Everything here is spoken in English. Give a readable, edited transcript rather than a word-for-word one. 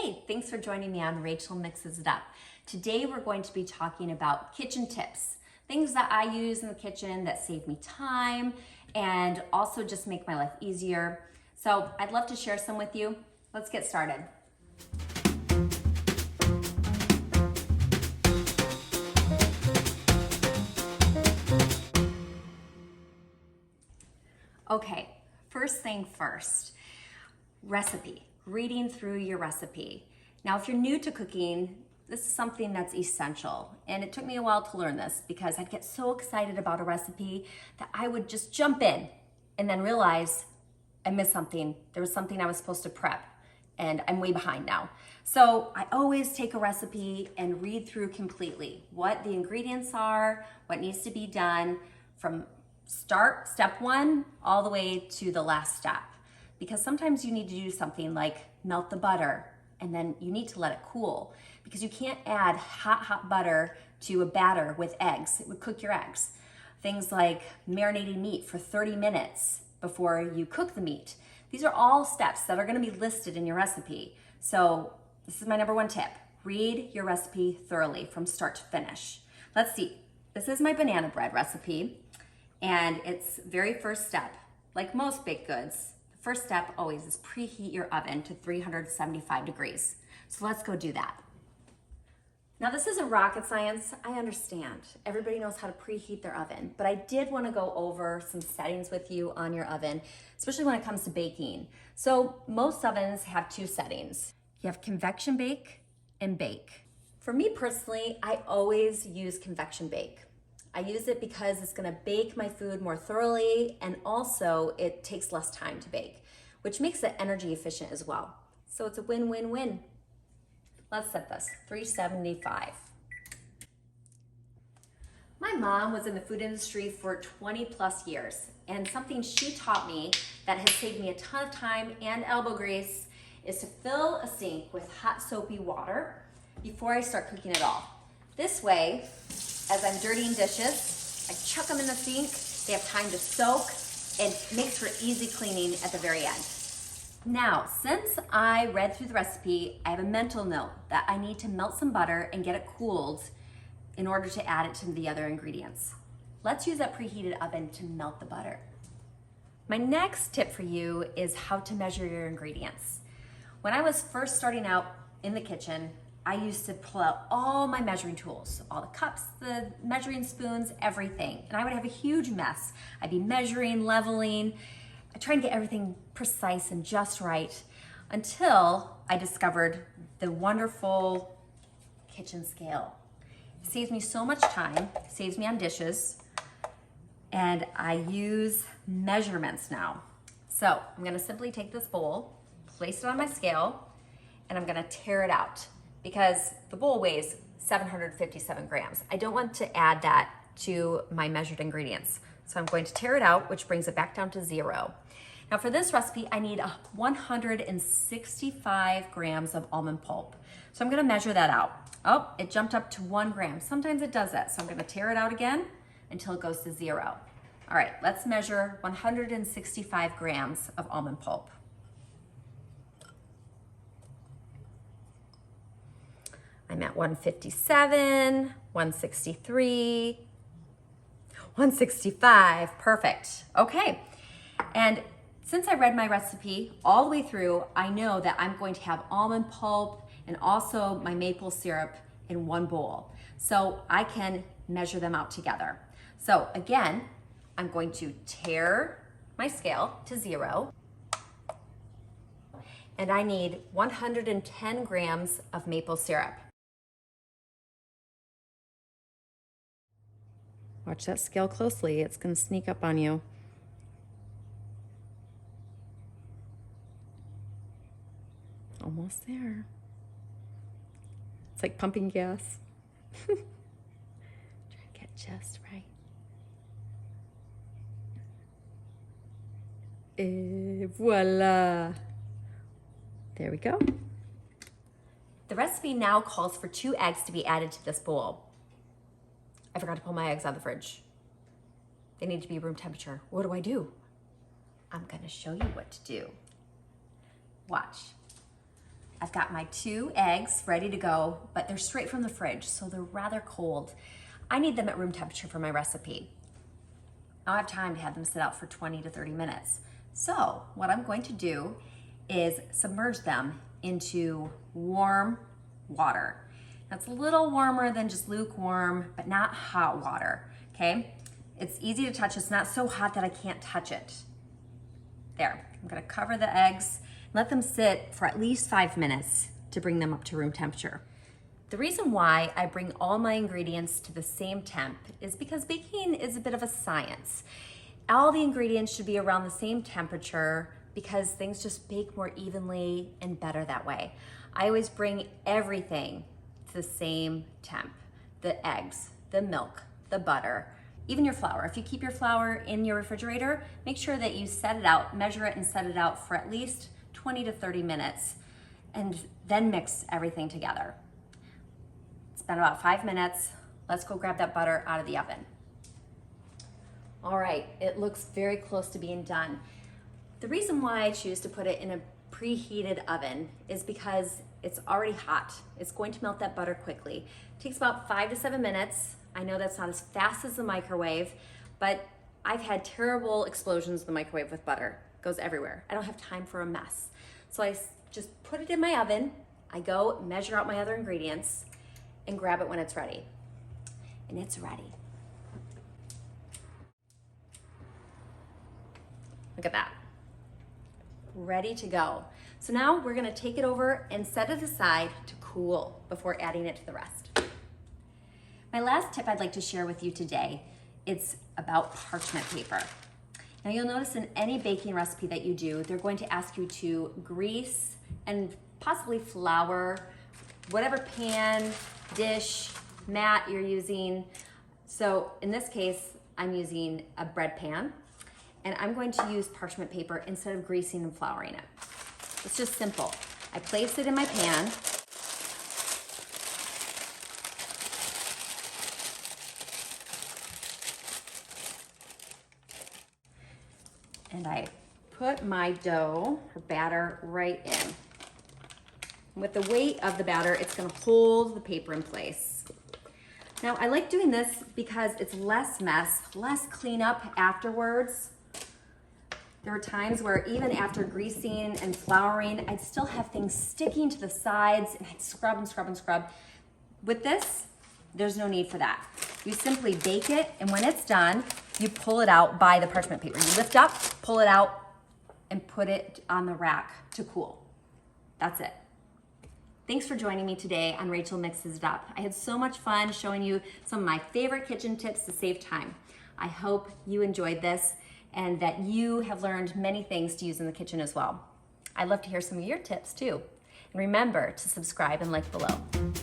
Hey, thanks for joining me on Rachel Mixes It Up. Today we're going to be talking about kitchen tips, things that I use in the kitchen that save me time and also just make my life easier. So I'd love to share some with you. Let's get started. Okay, first thing first, recipe, reading through your recipe. Now, if you're new to cooking, this is something that's essential. And it took me a while to learn this because I'd get so excited about a recipe that I would just jump in and then realize I missed something. There was something I was supposed to prep and I'm way behind now. So I always take a recipe and read through completely what the ingredients are, what needs to be done from step one, all the way to the last step. Because sometimes you need to do something like melt the butter and then you need to let it cool because you can't add hot butter to a batter with eggs. It would cook your eggs. Things like marinating meat for 30 minutes before you cook the meat. These are all steps that are going to be listed in your recipe. So this is my number one tip. Read your recipe thoroughly from start to finish. Let's see. This is my banana bread recipe. And its very first step, like most baked goods, the first step always is preheat your oven to 375 degrees. So let's go do that. Now this isn't rocket science, I understand. Everybody knows how to preheat their oven, but I did want to go over some settings with you on your oven, especially when it comes to baking. So most ovens have two settings. You have convection bake and bake. For me personally, I always use convection bake. I use it because it's gonna bake my food more thoroughly and also it takes less time to bake, which makes it energy efficient as well. So it's a win-win-win. Let's set this, 375. My mom was in the food industry for 20 plus years, and something she taught me that has saved me a ton of time and elbow grease is to fill a sink with hot soapy water before I start cooking at all. This way, as I'm dirtying dishes, I chuck them in the sink, they have time to soak, and makes for easy cleaning at the very end. Now, since I read through the recipe, I have a mental note that I need to melt some butter and get it cooled in order to add it to the other ingredients. Let's use that preheated oven to melt the butter. My next tip for you is how to measure your ingredients. When I was first starting out in the kitchen, I used to pull out all my measuring tools, all the cups, the measuring spoons, everything. And I would have a huge mess. I'd be measuring, leveling, trying to get everything precise and just right until I discovered the wonderful kitchen scale. It saves me so much time, saves me on dishes, and I use measurements now. So I'm gonna simply take this bowl, place it on my scale, and I'm gonna tear it out, because the bowl weighs 757 grams. I don't want to add that to my measured ingredients. So I'm going to tear it out, which brings it back down to 0. Now for this recipe, I need 165 grams of almond pulp. So I'm gonna measure that out. Oh, it jumped up to 1 gram. Sometimes it does that. So I'm gonna tear it out again until it goes to 0. All right, let's measure 165 grams of almond pulp. I'm at 157, 163, 165, perfect. Okay, and since I read my recipe all the way through, I know that I'm going to have almond pulp and also my maple syrup in one bowl. So I can measure them out together. So again, I'm going to tear my scale to 0. And I need 110 grams of maple syrup. Watch that scale closely. It's going to sneak up on you. Almost there. It's like pumping gas. Try to get just right. Et voila. There we go. The recipe now calls for 2 eggs to be added to this bowl. I forgot to pull my eggs out of the fridge. They need to be room temperature. What do? I'm gonna show you what to do. Watch. I've got my 2 eggs ready to go, but they're straight from the fridge, so they're rather cold. I need them at room temperature for my recipe. I don't have time to have them sit out for 20 to 30 minutes. So what I'm going to do is submerge them into warm water. That's a little warmer than just lukewarm, but not hot water, okay? It's easy to touch. It's not so hot that I can't touch it. There, I'm gonna cover the eggs, let them sit for at least 5 minutes to bring them up to room temperature. The reason why I bring all my ingredients to the same temp is because baking is a bit of a science. All the ingredients should be around the same temperature because things just bake more evenly and better that way. I always bring everything to the same temp. The eggs, the milk, the butter, even your flour. If you keep your flour in your refrigerator, make sure that you set it out, measure it and set it out for at least 20 to 30 minutes and then mix everything together. It's been about 5 minutes. Let's go grab that butter out of the oven. All right, it looks very close to being done. The reason why I choose to put it in a preheated oven is because it's already hot. It's going to melt that butter quickly. It takes about 5 to 7 minutes. I know that's not as fast as the microwave, but I've had terrible explosions in the microwave with butter. It goes everywhere. I don't have time for a mess. So I just put it in my oven. I go measure out my other ingredients and grab it when it's ready. And it's ready. Look at that. Ready to go. So now we're gonna take it over and set it aside to cool before adding it to the rest. My last tip I'd like to share with you today, it's about parchment paper. Now you'll notice in any baking recipe that you do, they're going to ask you to grease and possibly flour whatever pan, dish, mat you're using. So in this case, I'm using a bread pan and I'm going to use parchment paper instead of greasing and flouring it. It's just simple. I place it in my pan. And I put my dough or batter right in. With the weight of the batter, it's gonna hold the paper in place. Now, I like doing this because it's less mess, less cleanup afterwards. There were times where even after greasing and flouring, I'd still have things sticking to the sides and I'd scrub and scrub and scrub. With this, there's no need for that. You simply bake it, and when it's done, you pull it out by the parchment paper. You lift up, pull it out, and put it on the rack to cool. That's it. Thanks for joining me today on Rachel Mixes It Up. I had so much fun showing you some of my favorite kitchen tips to save time. I hope you enjoyed this and that you have learned many things to use in the kitchen as well. I'd love to hear some of your tips too. And remember to subscribe and like below.